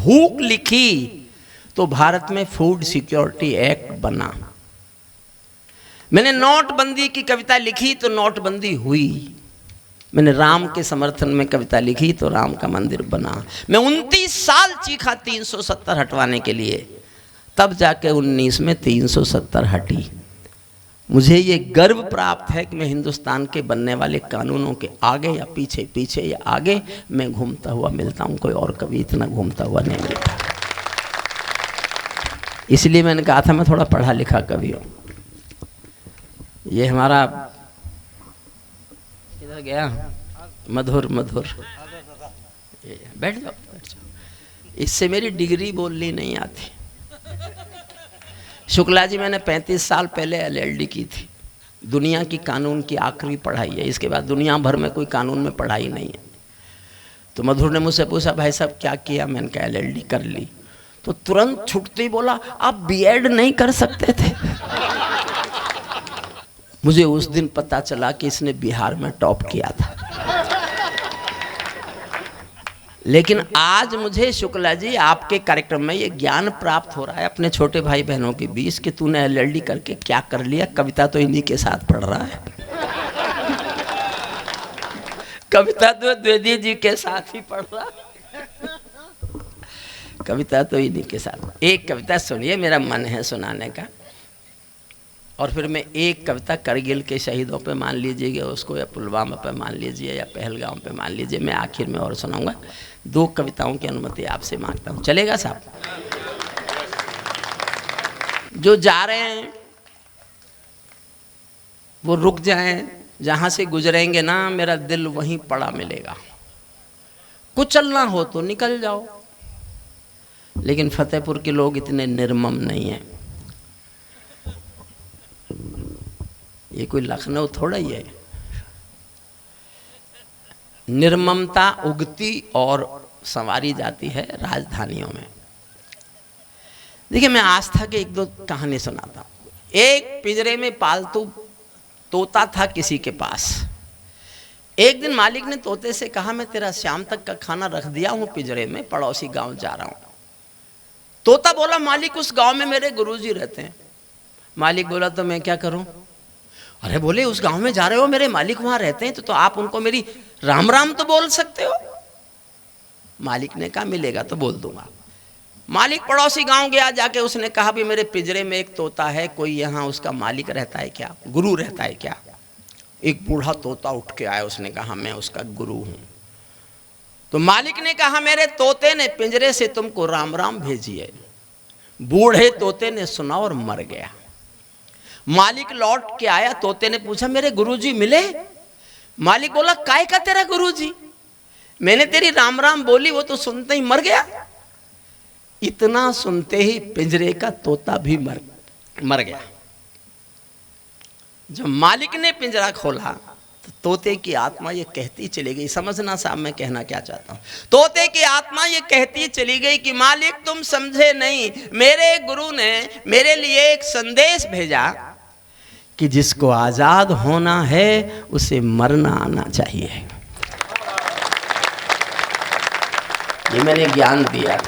भूख लिखी तो भारत में फूड सिक्योरिटी एक्ट बना। मैंने नोटबंदी की कविता लिखी तो नोटबंदी हुई। मैंने राम के समर्थन में कविता लिखी तो राम का मंदिर बना। मैं 29 साल चीखा 370 हटवाने के लिए, तब जाके 19 में 370 हटी। मुझे ये गर्व प्राप्त है कि मैं हिंदुस्तान के बनने वाले कानूनों के आगे या पीछे, पीछे या आगे मैं घूमता हुआ मिलता हूँ। कोई और कभी इतना घूमता हुआ नहीं मिलता। इसलिए मैंने कहा था मैं थोड़ा पढ़ा लिखा कवि हूँ। ये हमारा किधर गया मधुर, मधुर बैठ जाओ, बैठ जाओ। इससे मेरी डिग्री बोलनी नहीं आती। शुक्ला जी, मैंने 35 साल पहले LLD की थी। दुनिया की कानून की आखिरी पढ़ाई है, इसके बाद दुनिया भर में कोई कानून में पढ़ाई नहीं है। तो मधुर ने मुझसे पूछा भाई साहब क्या किया? मैंने कहा LLD कर ली। तो तुरंत छुटते ही बोला आप B.Ed नहीं कर सकते थे? मुझे उस दिन पता चला कि इसने बिहार में टॉप किया था। लेकिन आज मुझे शुक्ला जी आपके कार्यक्रम में ये ज्ञान प्राप्त हो रहा है अपने छोटे भाई बहनों के बीच कि तूने LLD करके क्या कर लिया। कविता तो इन्हीं के साथ पढ़ रहा है। कविता तो द्विवेदी जी के साथ ही पढ़ रहा है। कविता तो इन्हीं के साथ। एक कविता सुनिए, मेरा मन है सुनाने का। और फिर मैं एक कविता करगिल के शहीदों पे मान लीजिएगा उसको, या पुलवामा पे मान लीजिए, या पहलगाम पे मान लीजिए। मैं आखिर में और सुनाऊंगा। 2 कविताओं की अनुमति आपसे मांगता हूँ, चलेगा साहब? जो जा रहे हैं वो रुक जाएं, जहाँ से गुजरेंगे ना मेरा दिल वहीं पड़ा मिलेगा। कुछ चलना हो तो निकल जाओ। लेकिन फतेहपुर के लोग इतने निर्मम नहीं हैं। ये कोई लखनऊ थोड़ा ही है। निर्ममता उगती और संवारी जाती है राजधानियों में। देखिए, मैं आस्था के 1-2 कहानी सुनाता हूँ। एक पिंजरे में पालतू तोता था किसी के पास। एक दिन मालिक ने तोते से कहा मैं तेरा शाम तक का खाना रख दिया हूँ पिंजरे में, पड़ोसी गांव जा रहा हूँ। तोता बोला मालिक उस गांव में मेरे गुरुजी रहते हैं। मालिक बोला तो मैं क्या करूं? अरे बोले उस गांव में जा रहे हो, मेरे मालिक वहां रहते हैं, तो आप उनको मेरी राम राम तो बोल सकते हो। मालिक ने कहा मिलेगा तो बोल दूंगा। मालिक पड़ोसी गांव गया, जाके उसने कहा भी मेरे पिंजरे में एक तोता है, कोई यहाँ उसका मालिक रहता है क्या, गुरु रहता है क्या? एक बूढ़ा तोता उठ के आया, उसने कहा मैं उसका गुरु हूं। तो मालिक ने कहा मेरे तोते ने पिंजरे से तुमको राम राम भेजी है। बूढ़े तोते ने सुना और मर गया। मालिक लौट के आया, तोते ने पूछा मेरे गुरुजी मिले? मालिक बोला काय का तेरा गुरुजी? मैंने तेरी राम राम बोली, वो तो सुनते ही मर गया। इतना सुनते ही पिंजरे का तोता भी मर गया। जब मालिक ने पिंजरा खोला तो तोते की आत्मा ये कहती चली गई, समझना साहब मैं कहना क्या चाहता हूं। तोते की आत्मा ये कहती चली गई कि मालिक तुम समझे नहीं, मेरे गुरु ने मेरे लिए एक संदेश भेजा कि जिसको आजाद होना है उसे मरना आना चाहिए। ये मैंने ज्ञान दिया।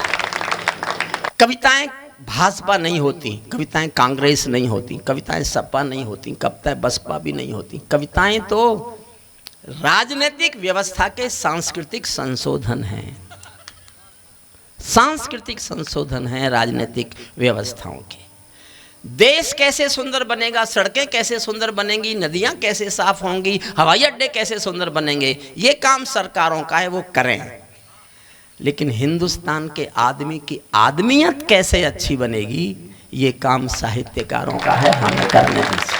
कविताएं भाजपा नहीं होती, कविताएं कांग्रेस नहीं होती, कविताएं सपा नहीं होती, कविताएं बसपा भी नहीं होती। कविताएं तो राजनीतिक व्यवस्था के सांस्कृतिक संशोधन हैं। सांस्कृतिक संशोधन है राजनीतिक व्यवस्थाओं के। देश कैसे सुंदर बनेगा, सड़कें कैसे सुंदर बनेंगी, नदियां कैसे साफ होंगी, हवाई अड्डे कैसे सुंदर बनेंगे, ये काम सरकारों का है, वो करें। लेकिन हिंदुस्तान के आदमी की आदमियत कैसे अच्छी बनेगी, ये काम साहित्यकारों का है। हमें करने दीजिए,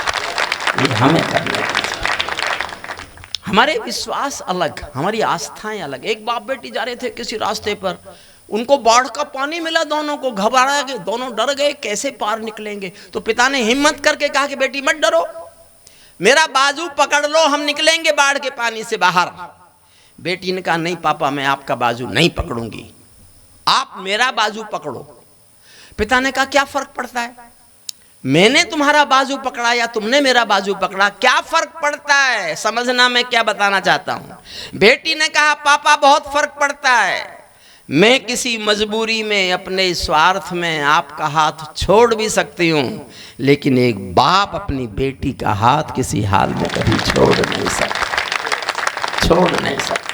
ये हमें करने दीजिए। हमारे विश्वास अलग, हमारी आस्थाएं अलग। एक बाप बेटी जा रहे थे किसी रास्ते पर, उनको बाढ़ का पानी मिला, दोनों को घबरा गए, दोनों डर गए कैसे पार निकलेंगे। तो पिता ने हिम्मत करके कहा कि बेटी मत डरो, मेरा बाजू पकड़ लो, हम निकलेंगे बाढ़ के पानी से बाहर। बेटी ने कहा नहीं पापा मैं आपका बाजू नहीं पकड़ूंगी, आप मेरा बाजू पकड़ो। पिता ने कहा क्या फर्क पड़ता है, मैंने तुम्हारा बाजू पकड़ा या तुमने मेरा बाजू पकड़ा, क्या फर्क पड़ता है? समझना मैं क्या बताना चाहता हूं। बेटी ने कहा पापा बहुत फर्क पड़ता है, मैं किसी मजबूरी में, अपने स्वार्थ में आपका हाथ छोड़ भी सकती हूँ, लेकिन एक बाप अपनी बेटी का हाथ किसी हाल में कभी छोड़ नहीं सकता।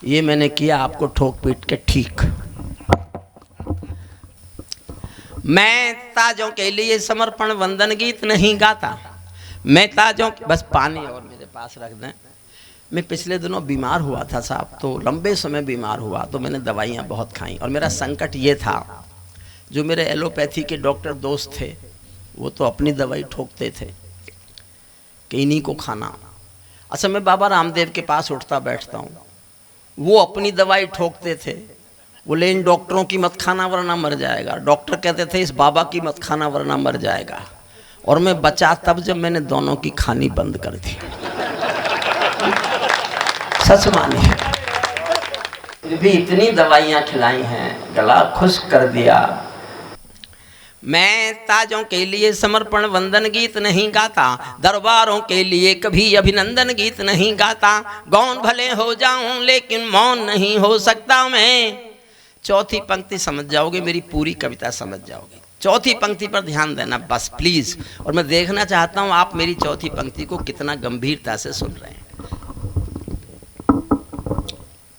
ये मैंने किया आपको ठोक पीट के ठीक। मैं ताजों के लिए समर्पण वंदन गीत नहीं गाता, मैं ताजों, बस पानी और मेरे पास रख दें। मैं पिछले दिनों बीमार हुआ था साहब, तो लंबे समय बीमार हुआ, तो मैंने दवाइयाँ बहुत खाई, और मेरा संकट ये था, जो मेरे एलोपैथी के डॉक्टर दोस्त थे वो तो अपनी दवाई ठोकते थे कि इन्हीं को खाना। अच्छा, मैं बाबा रामदेव के पास उठता बैठता हूँ, वो अपनी दवाई ठोकते थे, बोले इन डॉक्टरों की मत खाना वरना मर जाएगा। डॉक्टर कहते थे इस बाबा की मत खाना वरना मर जाएगा। और मैं बचा तब जब मैंने दोनों की खानी बंद कर दी। सच मानिए, फिर भी इतनी दवाइयाँ खिलाई हैं, गला खुश्क कर दिया। मैं ताजों के लिए समर्पण वंदन गीत नहीं गाता, दरबारों के लिए कभी अभिनंदन गीत नहीं गाता। गौन भले हो जाऊं लेकिन मौन नहीं हो सकता मैं। चौथी पंक्ति समझ जाओगे, मेरी पूरी कविता समझ जाओगे। चौथी पंक्ति पर ध्यान देना बस प्लीज, और मैं देखना चाहता हूं आप मेरी चौथी पंक्ति को कितना गंभीरता से सुन रहे हैं।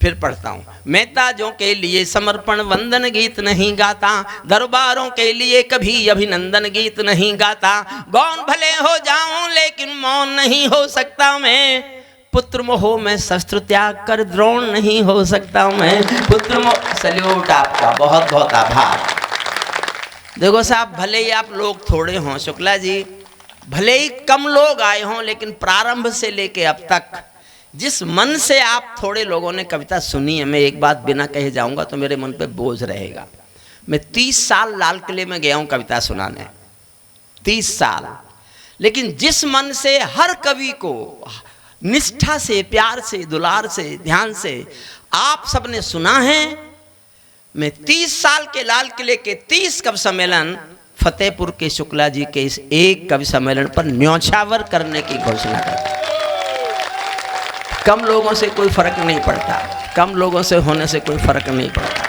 फिर पढ़ता हूं। मैं ताजों के लिए समर्पण वंदन गीत नहीं गाता, दरबारों के लिए कभी अभिनंदन गीत नहीं गाता। गौन भले हो जाऊं लेकिन मौन नहीं हो सकता मैं। पुत्र मोह में शस्त्र त्याग कर द्रोण नहीं हो सकता मैं। पुत्र मोह। सल्यूट आपका, बहुत बहुत आभार। देखो साहब, भले ही आप लोग थोड़े हों, शुक्ला जी, भले ही कम लोग आए हों, लेकिन प्रारंभ से लेके अब तक जिस मन से आप थोड़े लोगों ने कविता सुनी है, मैं एक बात बिना कहे जाऊंगा तो मेरे मन पे बोझ रहेगा। मैं 30 साल लाल किले में गया हूं कविता सुनाने, 30 साल, लेकिन जिस मन से हर कवि को निष्ठा से, प्यार से, दुलार से, ध्यान से आप सबने सुना है, मैं 30 साल के लाल किले के 30 कवि सम्मेलन फतेहपुर के शुक्ला जी के इस एक कवि सम्मेलन पर न्यौछावर करने की घोषणा करता। कम लोगों से कोई फर्क नहीं पड़ता, कम लोगों से होने से कोई फर्क नहीं पड़ता।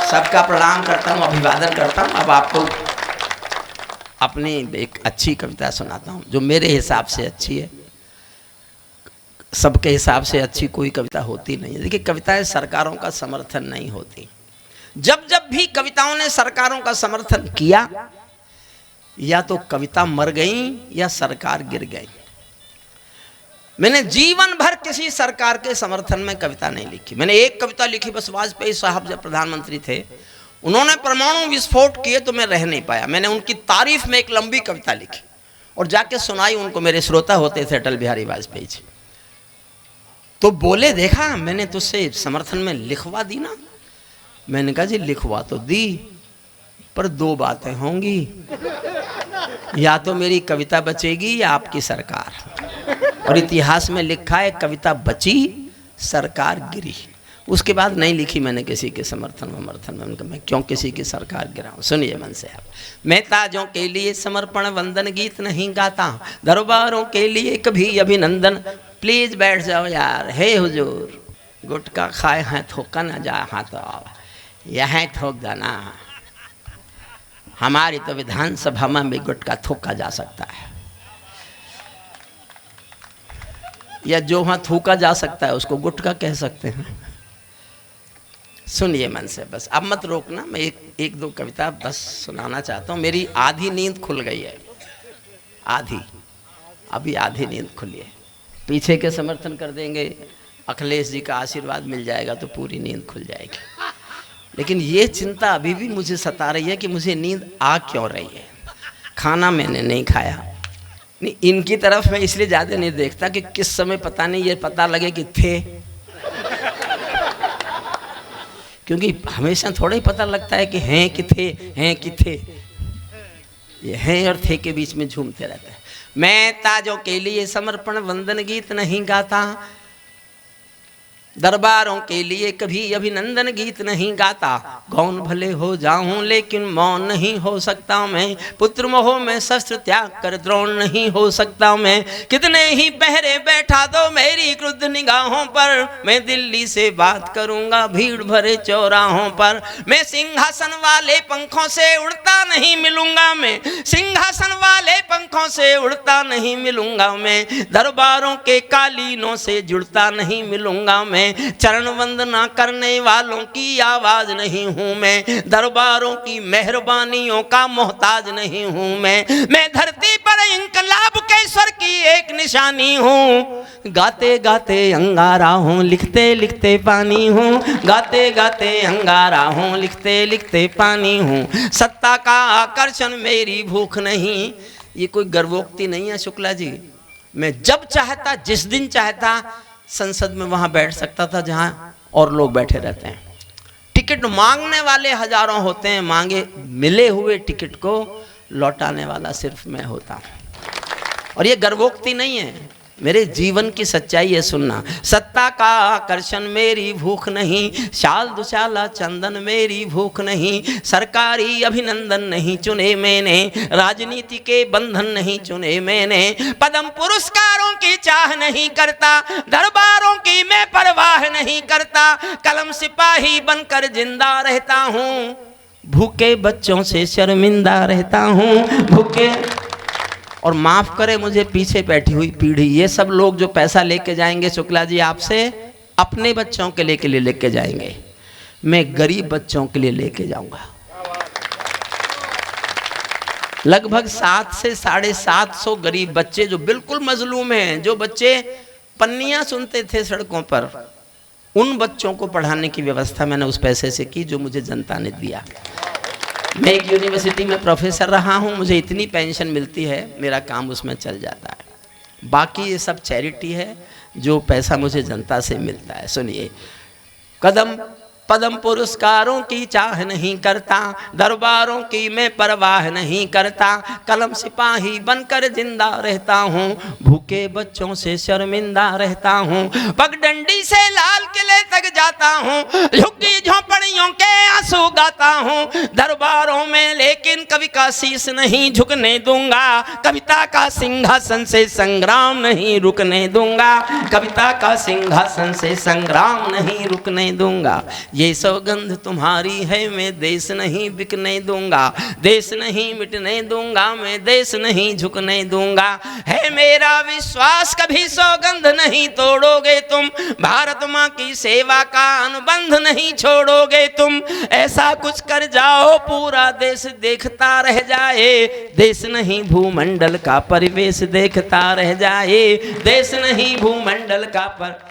सबका प्रणाम करता हूँ, अभिवादन करता हूँ। अब आपको अपनी एक अच्छी कविता सुनाता हूँ जो मेरे हिसाब से अच्छी है। सबके हिसाब से अच्छी कोई कविता होती नहीं है। देखिए, कविताएं सरकारों का समर्थन नहीं होती। जब जब भी कविताओं ने सरकारों का समर्थन किया, या तो कविता मर गई या सरकार गिर गई। मैंने जीवन भर किसी सरकार के समर्थन में कविता नहीं लिखी। मैंने एक कविता लिखी बस, वाजपेयी साहब जब प्रधानमंत्री थे, उन्होंने परमाणु विस्फोट किए तो मैं रह नहीं पाया। मैंने उनकी तारीफ में एक लंबी कविता लिखी और जाके सुनाई उनको। मेरे श्रोता होते थे अटल बिहारी वाजपेयी जी, तो बोले देखा मैंने तुझसे समर्थन में लिखवा दी ना। मैंने कहा जी लिखवा तो दी, पर दो बातें होंगी, या तो मेरी कविता बचेगी या आपकी सरकार। और इतिहास में लिखा है कविता बची, सरकार गिरी। उसके बाद नहीं लिखी मैंने किसी के समर्थन में। मैं क्यों किसी की सरकार गिराऊं। सुनिए मन से आप। मैं ताजों के लिए समर्पण वंदन गीत नहीं गाता, दरबारों के लिए कभी अभिनंदन। प्लीज बैठ जाओ यार। हे हुजूर, गुटखा खाए हैं थोका ना जा, हाँ तो यह थोक जाना। हमारी तो विधानसभा में भी गुटखा थोका जा सकता है, या जो वहाँ थूका जा सकता है उसको गुटखा कह सकते हैं। सुनिए मन से बस, अब मत रोकना। मैं एक दो कविता बस सुनाना चाहता हूँ। मेरी आधी नींद खुल गई है, आधी, अभी आधी नींद खुली है। पीछे के समर्थन कर देंगे, अखिलेश जी का आशीर्वाद मिल जाएगा तो पूरी नींद खुल जाएगी। लेकिन ये चिंता अभी भी मुझे सता रही है कि मुझे नींद आ क्यों रही है। खाना मैंने नहीं खाया, नहीं, इनकी तरफ मैं इसलिए ज़्यादा नहीं देखता कि किस समय पता नहीं ये पता लगे कि थे, क्योंकि हमेशा थोड़ा ही पता लगता है कि हैं कि थे, हैं कि थे। ये हैं और थे के बीच में झूमते रहते हैं। मैं ताजों के लिए समर्पण वंदन गीत नहीं गाता, दरबारों के लिए कभी अभिनंदन गीत नहीं गाता, गौन भले हो जाऊं लेकिन मौन नहीं हो सकता मैं, पुत्र मोह में शस्त्र त्याग कर द्रोण नहीं हो सकता मैं, कितने ही पहरे बैठा दो मेरी क्रुद्ध निगाहों पर, मैं दिल्ली से बात करूंगा भीड़ भरे चौराहों पर, मैं सिंहासन वाले पंखों से उड़ता नहीं मिलूंगा मैं, सिंहासन वाले पंखों से उड़ता नहीं मिलूंगा मैं, दरबारों के कालीनों से जुड़ता नहीं मिलूंगा मैं, चरण वंदना करने वालों की आवाज नहीं हूं मैं, दरबारों की मेहरबानियों का मोहताज नहीं हूं मैं धरती पर इंकलाब के स्वर की एक निशानी हूं, गाते गाते अंगारा हूं, लिखते लिखते पानी हूं, गाते गाते अंगारा हूं, लिखते लिखते पानी हूं, सत्ता का आकर्षण मेरी भूख नहीं। ये कोई गर्वोक्ति नहीं है शुक्ला जी, मैं जब चाहता जिस दिन चाहता संसद में वहां बैठ सकता था जहां और लोग बैठे रहते हैं। टिकट मांगने वाले हजारों होते हैं, मांगे मिले हुए टिकट को लौटाने वाला सिर्फ मैं होता हूं। और ये गर्वोक्ति नहीं है, मेरे जीवन की सच्चाई है सुनना। सत्ता का आकर्षण मेरी भूख नहीं, शाल दुशाला चंदन मेरी भूख नहीं, सरकारी अभिनंदन नहीं चुने मैंने, राजनीति के बंधन नहीं चुने मैंने, पद्म पुरस्कारों की चाह नहीं करता, दरबारों की मैं परवाह नहीं करता, कलम सिपाही बनकर जिंदा रहता हूँ, भूखे बच्चों से शर्मिंदा रहता हूँ, भूखे। और माफ़ करें मुझे पीछे बैठी हुई पीढ़ी, ये सब लोग जो पैसा लेके जाएंगे शुक्ला जी आपसे, अपने बच्चों के लिए लेके जाएंगे, मैं गरीब बच्चों के लिए लेके जाऊंगा। लगभग 7 से 750 गरीब बच्चे जो बिल्कुल मजलूम हैं, जो बच्चे पन्नियां सुनते थे सड़कों पर, उन बच्चों को पढ़ाने की व्यवस्था मैंने उस पैसे से की जो मुझे जनता ने दिया। मैं एक यूनिवर्सिटी में प्रोफेसर रहा हूँ, मुझे इतनी पेंशन मिलती है, मेरा काम उसमें चल जाता है। बाकी ये सब चैरिटी है जो पैसा मुझे जनता से मिलता है। सुनिए, पद्म पुरस्कारों की चाह नहीं करता, दरबारों की मैं परवाह नहीं करता, कलम सिपाही बनकर जिंदा रहता हूँ, भूखे बच्चों से शर्मिंदा रहता हूँ, पगडंडी से लाल किले तक जाता हूँ, झुग्गी झोंपड़ियों के आंसू गाता हूँ, दरबारों में लेकिन कवि का शीश नहीं झुकने दूंगा, कविता का सिंहासन से संग्राम नहीं रुकने दूंगा, कविता का सिंहासन से संग्राम नहीं रुकने दूंगा, ये सौगंध तुम्हारी है मैं देश नहीं बिकने दूंगा, देश नहीं मिटने दूंगा, मैं देश नहीं झुकने दूंगा, है मेरा विश्वास कभी सौगंध नहीं तोड़ोगे तुम, भारत माँ की सेवा का अनुबंध नहीं छोड़ोगे तुम, ऐसा कुछ कर जाओ पूरा देश देखता रह जाए, देश नहीं भूमंडल का परिवेश देखता रह जाए, देश नहीं भूमंडल का पर